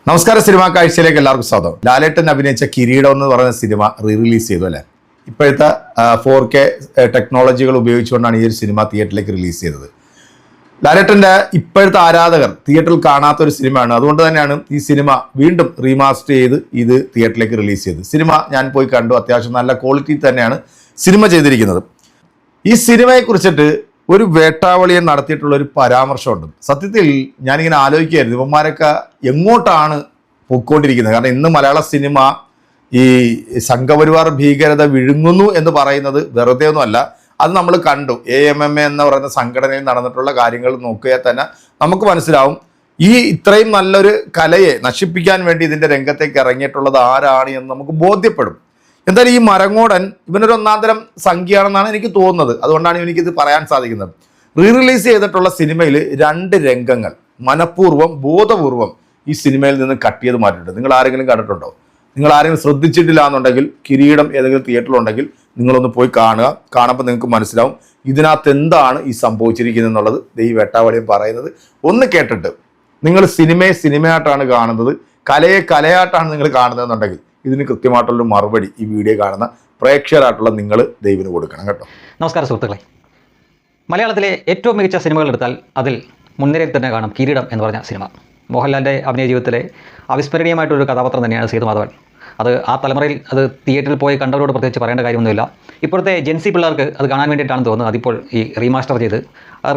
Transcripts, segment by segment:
നമസ്കാരം, സിനിമാ കാഴ്ചയിലേക്ക് എല്ലാവർക്കും സ്വാഗതം. ലാലേട്ടൻ അഭിനയിച്ച കിരീടം എന്ന് പറയുന്ന സിനിമ റിലീസ് ചെയ്തു അല്ലേ. ഇപ്പോഴത്തെ 4K ടെക്നോളജികൾ ഉപയോഗിച്ചുകൊണ്ടാണ് ഈ ഒരു സിനിമ തിയേറ്ററിലേക്ക് റിലീസ് ചെയ്തത്. ലാലേട്ടൻ്റെ ഇപ്പോഴത്തെ ആരാധകർ തിയേറ്ററിൽ കാണാത്ത ഒരു സിനിമയാണ്. അതുകൊണ്ട് തന്നെയാണ് ഈ സിനിമ വീണ്ടും റീമാസ്റ്റർ ചെയ്ത് ഇത് തിയേറ്ററിലേക്ക് റിലീസ് ചെയ്തത്. സിനിമ ഞാൻ പോയി കണ്ടു. അത്യാവശ്യം നല്ല ക്വാളിറ്റി തന്നെയാണ് സിനിമ ചെയ്തിരിക്കുന്നത്. ഈ സിനിമയെക്കുറിച്ചിട്ട് ഒരു വേട്ടാവളിയെ നടത്തിയിട്ടുള്ള ഒരു പരാമർശമുണ്ട്. സത്യത്തിൽ ഞാനിങ്ങനെ ആലോചിക്കുകയായിരുന്നു, ഇവന്മാരൊക്കെ എങ്ങോട്ടാണ് പോയിക്കൊണ്ടിരിക്കുന്നത്. കാരണം ഇന്ന് മലയാള സിനിമ ഈ സംഘപരിവാർ ഭീകരത വിഴുങ്ങുന്നു എന്ന് പറയുന്നത് വെറുതെ ഒന്നുമല്ല. അത് നമ്മൾ കണ്ടു. AMMA എന്ന് പറയുന്ന സംഘടനയിൽ നടന്നിട്ടുള്ള കാര്യങ്ങൾ നോക്കിയാൽ തന്നെ നമുക്ക് മനസ്സിലാവും. ഈ ഇത്രയും നല്ലൊരു കലയെ നശിപ്പിക്കാൻ വേണ്ടി ഇതിൻ്റെ രംഗത്തേക്ക് ഇറങ്ങിയിട്ടുള്ളത് ആരാണ് എന്ന് നമുക്ക് ബോധ്യപ്പെടും. എന്തായാലും ഈ മരങ്ങോടൻ ഇവനൊരു ഒന്നാന്തരം സംഖ്യയാണെന്നാണ് എനിക്ക് തോന്നുന്നത്. അതുകൊണ്ടാണ് എനിക്കിത് പറയാൻ സാധിക്കുന്നത്. റിലീസ് ചെയ്തിട്ടുള്ള സിനിമയിൽ 2 രംഗങ്ങൾ മനഃപൂർവ്വം ബോധപൂർവം ഈ സിനിമയിൽ നിന്ന് കട്ട് ചെയ്ത് മാറ്റിയിട്ടുണ്ട്. നിങ്ങൾ ആരെങ്കിലും കണ്ടിട്ടുണ്ടോ? നിങ്ങൾ ആരെങ്കിലും ശ്രദ്ധിച്ചിട്ടില്ല എന്നുണ്ടെങ്കിൽ കിരീടം ഏതെങ്കിലും തിയേറ്ററിലുണ്ടെങ്കിൽ നിങ്ങളൊന്ന് പോയി കാണുമ്പോൾ നിങ്ങൾക്ക് മനസ്സിലാവും ഇതിനകത്ത് എന്താണ് ഈ സംഭവിച്ചിരിക്കുന്നത് എന്നുള്ളത്. ഈ വെട്ടാവളിയും പറയുന്നത് ഒന്ന് കേട്ടിട്ട് നിങ്ങൾ സിനിമയെ സിനിമയായിട്ടാണ് കാണുന്നത്, കലയെ കലയായിട്ടാണ് നിങ്ങൾ കാണുന്നതെന്നുണ്ടെങ്കിൽ ഇതിന് കൃത്യമായിട്ടുള്ളൊരു മറുപടി ഈ വീഡിയോ കാണുന്ന പ്രേക്ഷകരായിട്ടുള്ള നിങ്ങൾ ദൈവത്തിന് കൊടുക്കണം കേട്ടോ. നമസ്കാരം സുഹൃത്തുക്കളെ, മലയാളത്തിലെ ഏറ്റവും മികച്ച സിനിമകൾ എടുത്താൽ അതിൽ മുൻനിരയിൽ തന്നെ കാണും കിരീടം എന്ന് പറഞ്ഞ സിനിമ. മോഹൻലാലിൻ്റെ അഭിനയ ജീവിതത്തിലെ അവിസ്മരണീയമായിട്ടൊരു കഥാപാത്രം തന്നെയാണ് സേതുമാധവൻ. അത് ആ തലമുറയിൽ അത് തിയേറ്ററിൽ പോയി കണ്ടവരോട് പ്രത്യേകിച്ച് പറയേണ്ട കാര്യമൊന്നുമില്ല. ഇപ്പോഴത്തെ ജെൻസി പിള്ളേർക്ക് അത് കാണാൻ വേണ്ടിയിട്ടാണെന്ന് തോന്നുന്നത് അതിപ്പോൾ ഈ റീമാസ്റ്റർ ചെയ്ത്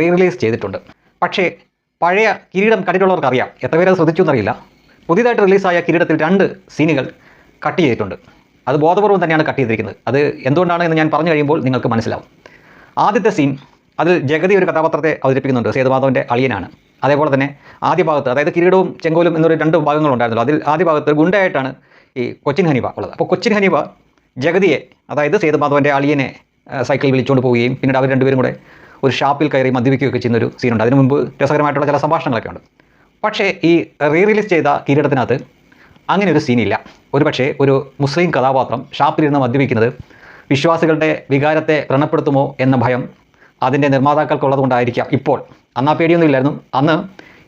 റിലീസ് ചെയ്തിട്ടുണ്ട്. പക്ഷേ പഴയ കിരീടം കണ്ടിട്ടുള്ളവർക്ക് അറിയാം, എത്ര പേര് അത് ശ്രദ്ധിച്ചു എന്നറിയില്ല. പുതിയതായിട്ട് റിലീസായ കിരീടത്തിൽ 2 സീനുകൾ കട്ട് ചെയ്തിട്ടുണ്ട്. അത് ബോധപൂർവം തന്നെയാണ് കട്ട് ചെയ്തിരിക്കുന്നത്. അത് എന്തുകൊണ്ടാണ് എന്ന് ഞാൻ പറഞ്ഞു കഴിയുമ്പോൾ നിങ്ങൾക്ക് മനസ്സിലാവും. ആദ്യത്തെ സീൻ അതിൽ ജഗതി ഒരു കഥാപാത്രത്തെ അവതരിപ്പിക്കുന്നുണ്ട്. സേതുമാധവൻ്റെ അളിയനാണ്. അതേപോലെ തന്നെ ആദ്യ ഭാഗത്ത്, അതായത് കിരീടവും ചെങ്കോലും എന്നൊരു 2 ഭാഗങ്ങളുണ്ടായിരുന്നല്ലോ, അതിൽ ആദ്യ ഭാഗത്ത് ഒരു ഗുണ്ടയായിട്ടാണ് ഈ കൊച്ചിൻ ഹനീഫ ഉള്ളത്. അപ്പോൾ കൊച്ചിൻ ഹനീഫ ജഗതിയെ, അതായത് സേതുമാധവൻ്റെ അളിയനെ സൈക്കിളിൽ വിളിച്ചുകൊണ്ട് പോവുകയും പിന്നീട് അവർ രണ്ടുപേരും കൂടെ ഒരു ഷാപ്പിൽ കയറി മദ്യപിക്കുകയൊക്കെ ചെയ്യുന്നൊരു സീനുണ്ട്. അതിനു മുമ്പ് രസകരമായിട്ടുള്ള ചില സംഭാഷണങ്ങളൊക്കെ ഉണ്ട്. പക്ഷേ ഈ റിലീസ് ചെയ്ത കിരീടത്തിനകത്ത് അങ്ങനെ ഒരു സീനില്ല. ഒരുപക്ഷെ ഒരു മുസ്ലിം കഥാപാത്രം ഷാപ്പിലിരുന്ന് മദ്യപിക്കുന്നത് വിശ്വാസികളുടെ വികാരത്തെ വ്രണപ്പെടുത്തുമോ എന്ന ഭയം അതിൻ്റെ നിർമ്മാതാക്കൾക്കുള്ളത് കൊണ്ടായിരിക്കാം. ഇപ്പോൾ അന്ന് ആ പേടിയൊന്നും ഇല്ലായിരുന്നു, അന്ന്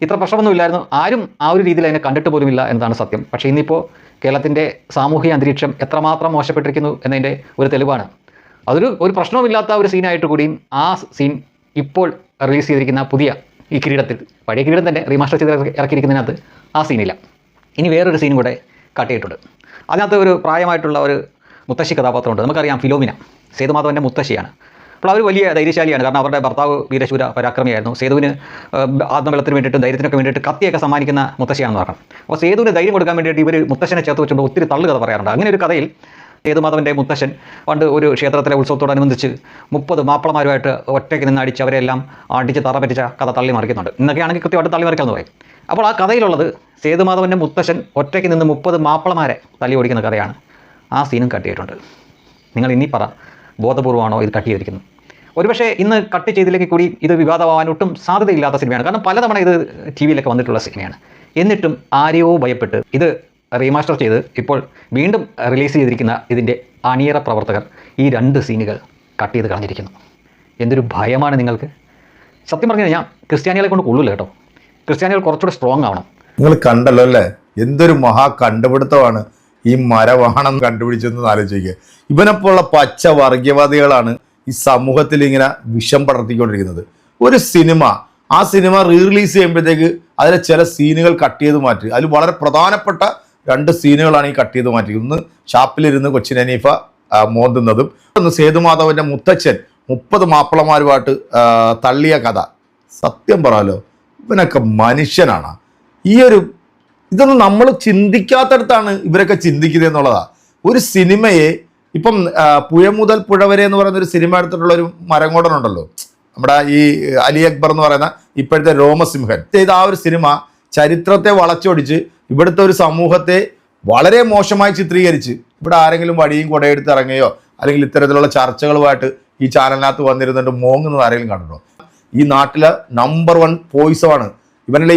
ഇത്ര പ്രശ്നമൊന്നും ഇല്ലായിരുന്നു, ആരും ആ ഒരു രീതിയിൽ അതിനെ കണ്ടിട്ട് പോലുമില്ല എന്നതാണ് സത്യം. പക്ഷേ ഇന്നിപ്പോൾ കേരളത്തിൻ്റെ സാമൂഹിക അന്തരീക്ഷം എത്രമാത്രം മോശപ്പെട്ടിരിക്കുന്നു എന്നതിൻ്റെ ഒരു തെളിവാണ്. ഒരു പ്രശ്നവുമില്ലാത്ത ഒരു സീനായിട്ട് കൂടിയും ആ സീൻ ഇപ്പോൾ റിലീസ് ചെയ്തിരിക്കുന്ന പുതിയ ഈ കിരീടത്തിൽ, പഴയ കിരീടം തന്നെ റീമാസ്റ്റർ ചെയ്ത് ഇറക്കിയിരിക്കുന്നതിനകത്ത് ആ സീനില്ല. ഇനി വേറൊരു സീനും കൂടെ കട്ട് ചെയ്തിട്ടുണ്ട്. അതിനകത്ത് ഒരു പ്രായമായിട്ടുള്ള ഒരു മുത്തശ്ശി കഥാപാത്രമുണ്ട്. നമുക്കറിയാം, ഫിലോമിന സേതുമാധവൻ്റെ മുത്തശ്ശിയാണ്. അപ്പോൾ അവർ വലിയ ധൈര്യശാലിയാണ്. കാരണം അവരുടെ ഭർത്താവ് വീരശൂര പരാക്രമിയായിരുന്നു. സേതുവിന് ആത്മബലത്തിന് വേണ്ടിയിട്ട് ധൈര്യത്തിനൊക്കെ വേണ്ടിയിട്ട് കത്തിയൊക്കെ സമ്മാനിക്കുന്ന മുത്തശ്ശിയാണെന്ന് പറഞ്ഞു. അപ്പോൾ സേതുവിന് ധൈര്യം കൊടുക്കാൻ വേണ്ടിയിട്ട് ഇവർ മുത്തശ്ശനെ ചേർത്ത് വെച്ചുകൊണ്ട് ഒത്തിരി തള്ളുകഥ പറയാറുണ്ട്. അങ്ങനെ ഒരു കഥയിൽ സേതുമാധവൻ്റെ മുത്തശ്ശൻ പണ്ട് ഒരു ക്ഷേത്രത്തിലെ ഉത്സവത്തോടനുബന്ധിച്ച് 30 മാപ്പിളമാരുമായിട്ട് ഒറ്റയ്ക്ക് നിന്ന് അടിച്ച് അവരെല്ലാം അടിച്ച് തറ പറ്റിച്ച കഥ തള്ളി മറിക്കുന്നുണ്ട്. ഇന്നൊക്കെയാണെങ്കിൽ കൃത്യമായിട്ട് തള്ളി മറിക്കാമെന്ന് പറയും. അപ്പോൾ ആ കഥയിലുള്ളത് സേതുമാധവൻ്റെ മുത്തശ്ശൻ ഒറ്റയ്ക്ക് നിന്ന് 30 മാപ്പിളമാരെ തല്ലി ഓടിക്കുന്ന കഥയാണ്. ആ സീനും കട്ട് ചെയ്തിട്ടുണ്ട്. നിങ്ങൾ ഇനി പറ, ബോധപൂർവമാണോ ഇത് കട്ട് ചെയ്തിരിക്കുന്നത്? ഒരുപക്ഷെ ഇന്ന് കട്ട് ചെയ്തില്ലെങ്കിൽ കൂടി ഇത് വിവാദമാവാൻ ഒട്ടും സാധ്യതയില്ലാത്ത സിനിമയാണ്. കാരണം പലതവണ ഇത് TV യിലൊക്കെ വന്നിട്ടുള്ള സിനിമയാണ്. എന്നിട്ടും ആരെയോ ഭയപ്പെട്ട് ഇത് റീമാസ്റ്റർ ചെയ്ത് ഇപ്പോൾ വീണ്ടും റിലീസ് ചെയ്തിരിക്കുന്ന ഇതിൻ്റെ അണിയറ പ്രവർത്തകർ ഈ 2 സീനുകൾ കട്ട് ചെയ്ത് കളഞ്ഞിരിക്കുന്നു. എന്തൊരു ഭയമാണ് നിങ്ങൾക്ക്! സത്യം പറഞ്ഞു കഴിഞ്ഞാൽ ക്രിസ്ത്യാനികളെ കൊണ്ട് കൊള്ളില്ല കേട്ടോ. ക്രിസ്ത്യാനികൾ കുറച്ചുകൂടെ സ്ട്രോങ് ആവണം. നിങ്ങൾ കണ്ടല്ലോ അല്ലേ, എന്തൊരു മഹാ കണ്ടുപിടുത്തമാണ് ഈ മരവാഹനം കണ്ടുപിടിച്ചെന്ന് ആലോചിക്കുക. ഇവനെപ്പോലുള്ള പച്ച വർഗീയവാദികളാണ് ഈ സമൂഹത്തിൽ ഇങ്ങനെ വിഷം പടർത്തിക്കൊണ്ടിരിക്കുന്നത്. ഒരു സിനിമ, ആ സിനിമ റിലീസ് ചെയ്യുമ്പോഴത്തേക്ക് അതിലെ ചില സീനുകൾ കട്ട് ചെയ്ത് മാറ്റി. അതിൽ വളരെ പ്രധാനപ്പെട്ട 2 സീനുകളാണ് ഈ കട്ട് ചെയ്ത് മാറ്റി. ഒന്ന് ഷാപ്പിലിരുന്ന് കൊച്ചിൻ ഹനീഫ മോന്തുന്നതും, ഒന്ന് സേതുമാധവൻ്റെ മുത്തച്ഛൻ 30 മാപ്പിളമാരുമായിട്ട് തള്ളിയ കഥ. സത്യം പറയാലോ, ഇവനൊക്കെ മനുഷ്യനാണ്. ഇതൊന്നും നമ്മൾ ചിന്തിക്കാത്തടത്താണ് ഇവരൊക്കെ ചിന്തിക്കുന്നത് എന്നുള്ളതാണ്. ഒരു സിനിമയെ ഇപ്പം പുഴ മുതൽ പുഴ വരെ എന്ന് പറയുന്ന ഒരു സിനിമ എടുത്തിട്ടുള്ളൊരു മരങ്ങോടനുണ്ടല്ലോ, നമ്മുടെ ഈ അലി അക്ബർ എന്ന് പറയുന്ന ഇപ്പോഴത്തെ രോമസിംഹൻ ചെയ്ത ആ ഒരു സിനിമ ചരിത്രത്തെ വളച്ചൊടിച്ച് ഇവിടുത്തെ ഒരു സമൂഹത്തെ വളരെ മോശമായി ചിത്രീകരിച്ച് ഇവിടെ ആരെങ്കിലും വടിയും കൊടയെടുത്ത് ഇറങ്ങുകയോ അല്ലെങ്കിൽ ഇത്തരത്തിലുള്ള ചർച്ചകളുമായിട്ട് ഈ ചാനലിനകത്ത് വന്നിരുന്നുണ്ട് മോങ്ങുന്നത് ആരെങ്കിലും കണ്ടിട്ടോ? ഈ നാട്ടിലെ നമ്പർ 1 പോയിസമാണ് ഇവരുടെ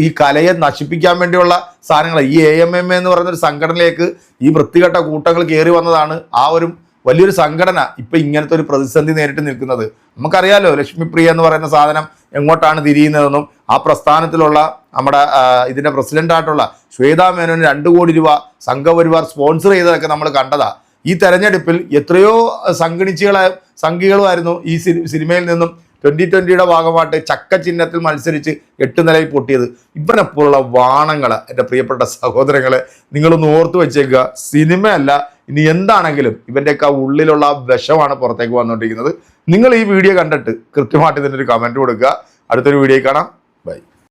ഈ കലയെ നശിപ്പിക്കാൻ വേണ്ടിയുള്ള സാധനങ്ങൾ. ഈ AMMA എന്ന് പറയുന്നൊരു സംഘടനയിലേക്ക് ഈ വൃത്തികെട്ട കൂട്ടങ്ങൾ കയറി വന്നതാണ് ആ ഒരു വലിയൊരു സംഘടന ഇപ്പം ഇങ്ങനത്തെ ഒരു പ്രതിസന്ധി നേരിട്ട് നിൽക്കുന്നത്. നമുക്കറിയാലോ, ലക്ഷ്മിപ്രിയ എന്ന് പറയുന്ന സാധനം എങ്ങോട്ടാണ് തിരിയുന്നതെന്നും ആ പ്രസ്ഥാനത്തിലുള്ള നമ്മുടെ ഇതിൻ്റെ പ്രസിഡൻ്റായിട്ടുള്ള ശ്വേതാ മേനോന് 2 കോടി രൂപ സംഘപരിവാർ സ്പോൺസർ ചെയ്തതൊക്കെ നമ്മൾ കണ്ടതാ. ഈ തെരഞ്ഞെടുപ്പിൽ എത്രയോ സംഘികളുമായിരുന്നു ഈ സിനിമയിൽ നിന്നും 2020 ഭാഗമായിട്ട് ചക്ക ചിഹ്നത്തിൽ മത്സരിച്ച് 8 നിലയിൽ പൊട്ടിയത്. ഇവനെപ്പോലുള്ള വാണങ്ങൾ എൻ്റെ പ്രിയപ്പെട്ട സഹോദരങ്ങളെ നിങ്ങളൊന്ന് ഓർത്തു വെച്ചേക്കുക. സിനിമയല്ല, ഇനി എന്താണെങ്കിലും ഇവൻ്റെയൊക്കെ ഉള്ളിലുള്ള വിഷമാണ് പുറത്തേക്ക് വന്നുകൊണ്ടിരിക്കുന്നത്. നിങ്ങൾ ഈ വീഡിയോ കണ്ടിട്ട് കൃത്യമായിട്ട് ഇതിനൊരു കമൻറ്റ് കൊടുക്കുക. അടുത്തൊരു വീഡിയോ കാണാം.